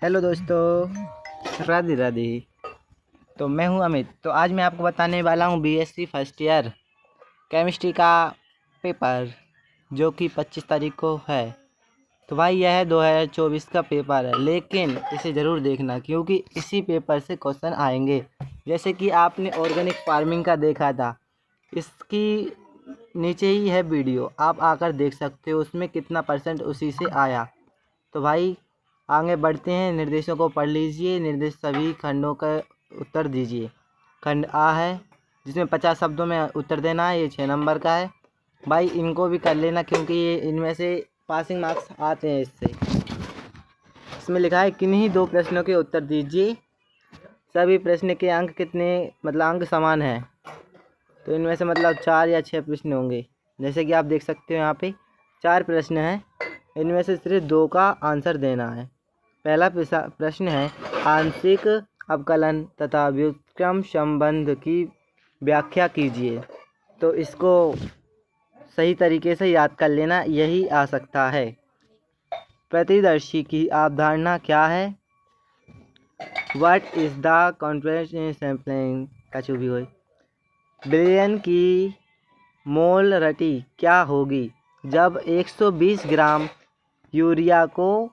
Hello दोस्तों, राधे राधे। तो मैं हूं अमित। तो आज मैं आपको बताने वाला हूं बीएससी फर्स्ट ईयर केमिस्ट्री का पेपर, जो कि 25 तारीख को है। तो भाई यह 2024 का पेपर है, लेकिन इसे ज़रूर देखना क्योंकि इसी पेपर से क्वेश्चन आएंगे। जैसे कि आपने ऑर्गेनिक फार्मिंग का देखा था, इसकी नीचे ही है वीडियो, आप आकर देख सकते हो उसमें कितना % उसी से आया। तो भाई आगे बढ़ते हैं, निर्देशों को पढ़ लीजिए। निर्देश सभी खंडों का उत्तर दीजिए। खंड आ है जिसमें 50 शब्दों में उत्तर देना है, ये 6 नंबर का है। भाई इनको भी कर लेना क्योंकि ये इनमें से पासिंग मार्क्स आते हैं इससे। इसमें लिखा है किन्हीं 2 प्रश्नों के उत्तर दीजिए। सभी प्रश्न के अंक कितने, मतलब अंक समान है। तो इनमें से मतलब 4 या 6 प्रश्न होंगे। जैसे कि आप देख सकते हो यहाँ पे 4 प्रश्न हैं, इनमें से सिर्फ 2 का आंसर देना है। पहला प्रश्न है आंशिक अवकलन तथा व्युत्क्रम संबंध की व्याख्या कीजिए। तो इसको सही तरीके से याद कर लेना, यही आ सकता है। प्रतिदर्शी की अवधारणा क्या है? What is the confidence in sampling का जो भी हो। बिलियन की मोलरिटी क्या होगी जब 120 ग्राम यूरिया को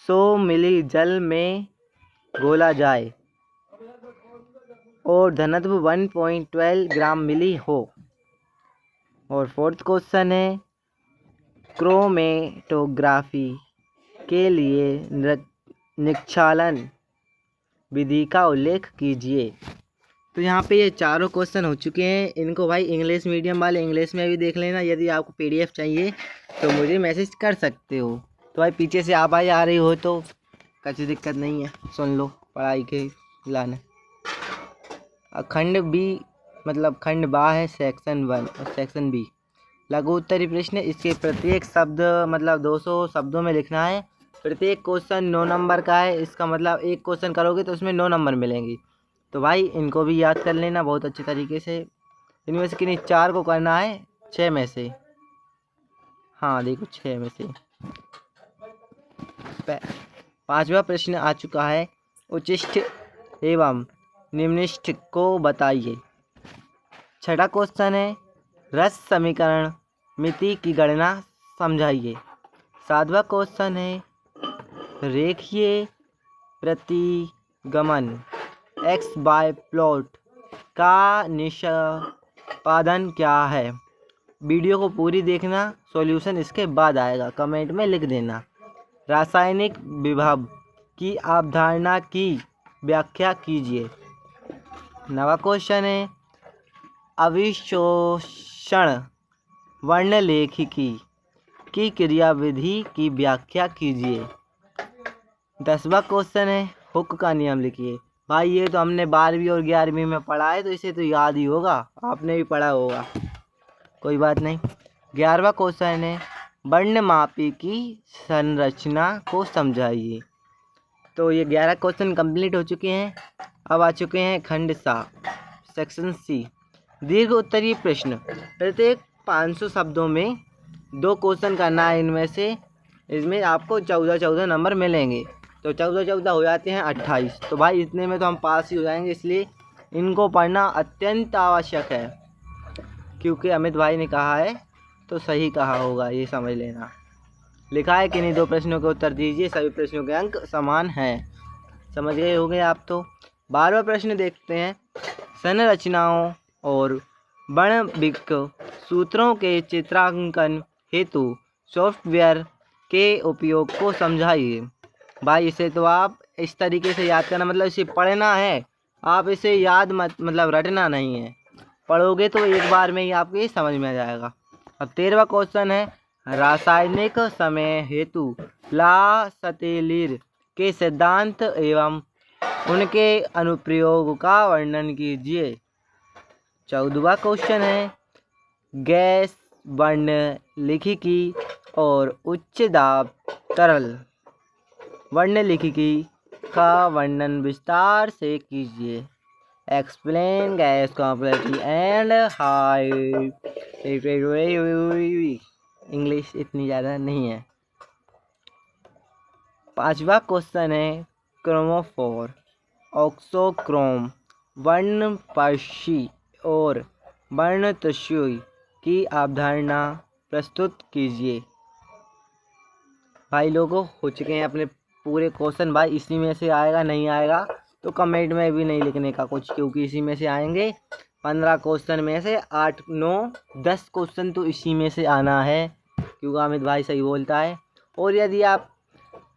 100 मिली जल में घोला जाए और घनत्व 1.12 ग्राम मिली हो। और 4th क्वेश्चन है क्रोमेटोग्राफी के लिए निक्षालन विधि का उल्लेख कीजिए। तो यहाँ पे ये चारों क्वेश्चन हो चुके हैं। इनको भाई इंग्लिश मीडियम वाले इंग्लिश में भी देख लेना। यदि आपको PDF चाहिए तो मुझे मैसेज कर सकते हो। तो भाई पीछे से आवाज़ आ रही हो तो कुछ दिक्कत नहीं है, सुन लो पढ़ाई के लाने। खंड बी मतलब खंड बा है सेक्शन 1 और सेक्शन बी लघु उत्तरी प्रश्न। इसके प्रत्येक शब्द मतलब 200 शब्दों में लिखना है। प्रत्येक क्वेश्चन 9 नंबर का है। इसका मतलब एक क्वेश्चन करोगे तो उसमें 9 नंबर मिलेंगे। तो भाई इनको भी याद कर लेना बहुत अच्छे तरीके से। इनमें से किन्हीं 4 को करना है 6 में से। हाँ देखो 6 में से। 5वां प्रश्न आ चुका है उच्चिष्ट एवं निम्निष्ठ को बताइए। 6ठा क्वेश्चन है रस समीकरण मिति की गणना समझाइए। 7वां क्वेश्चन है रेखीय प्रतिगमन x बाय प्लॉट का निष्पादन क्या है। वीडियो को पूरी देखना, सॉल्यूशन इसके बाद आएगा, कमेंट में लिख देना। रासायनिक विभव की अवधारणा की व्याख्या कीजिए। 9वां क्वेश्चन है अभिशोषण वर्णलेखिकी की क्रियाविधि की व्याख्या कीजिए। 10वां क्वेश्चन है हुक का नियम लिखिए। भाई ये तो हमने 12वीं और 11वीं में पढ़ा है, तो इसे तो याद ही होगा, आपने भी पढ़ा होगा, कोई बात नहीं। 11वां क्वेश्चन है वर्णमापी की संरचना को समझाइए। तो ये 11 क्वेश्चन कंप्लीट हो चुके हैं। अब आ चुके हैं खंड सा सेक्शन सी दीर्घ उत्तरीय प्रश्न। प्रत्येक 500 शब्दों में 2 क्वेश्चन करना है। इनमें से इसमें आपको 14 नंबर मिलेंगे। तो 14 हो जाते हैं 28। तो भाई इतने में तो हम पास ही हो जाएंगे, इसलिए इनको पढ़ना अत्यंत आवश्यक है। क्योंकि अमित भाई ने कहा है तो सही कहा होगा, ये समझ लेना। लिखा है किन्हीं 2 प्रश्नों के उत्तर दीजिए, सभी प्रश्नों के अंक समान हैं। समझ गए होंगे आप तो। 12वां प्रश्न देखते हैं संरचनाओं और आणविक सूत्रों के चित्रांकन हेतु सॉफ्टवेयर के उपयोग को समझाइए। भाई इसे तो आप इस तरीके से याद करना, मतलब इसे पढ़ना है, आप इसे याद मत मतलब रटना नहीं है। पढ़ोगे तो एक बार में ही आपको ये समझ में आ जाएगा। अब 13वां क्वेश्चन है रासायनिक समय हेतु ला सतेलिर के सिद्धांत एवं उनके अनुप्रयोग का वर्णन कीजिए। 14वां क्वेश्चन है गैस वर्णलेखिकी और उच्च दाब तरल वर्णलेखिकी का वर्णन विस्तार से कीजिए। Explain gas complexity and high. English इतनी ज़्यादा नहीं है। 5वां क्वेश्चन है क्रोमोफोर, ऑक्सोक्रोम, वर्णपर्शी और वर्णतशुई की अवधारणा प्रस्तुत कीजिए। भाई लोगों, हो चुके हैं अपने पूरे क्वेश्चन। भाई इसी में से आएगा, नहीं आएगा तो कमेंट में भी नहीं लिखने का कुछ, क्योंकि इसी में से आएंगे। 15 क्वेश्चन में से 8, 9, 10 क्वेश्चन तो इसी में से आना है, क्योंकि अमित भाई सही बोलता है। और यदि आप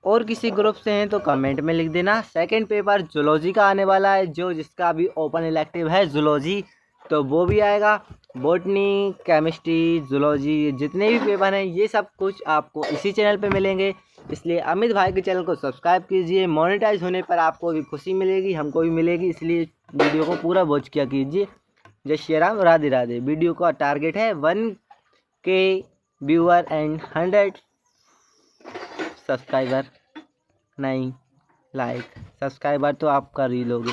और किसी ग्रुप से हैं तो कमेंट में लिख देना। सेकंड पेपर जूलॉजी का आने वाला है, जिसका अभी ओपन इलेक्टिव है जूलॉजी, तो वो भी आएगा। बॉटनी, केमिस्ट्री, जूलॉजी, जितने भी पेपर हैं ये सब कुछ आपको इसी चैनल पे मिलेंगे। इसलिए अमित भाई के चैनल को सब्सक्राइब कीजिए। मोनेटाइज होने पर आपको भी खुशी मिलेगी, हमको भी मिलेगी, इसलिए वीडियो को पूरा वॉच किया कीजिए। जय श्री राम, राधे राधे। वीडियो का टारगेट है 1K व्यूअर एंड 100 सब्सक्राइबर, नहीं लाइक। सब्सक्राइबर तो आप कर ही लोगे।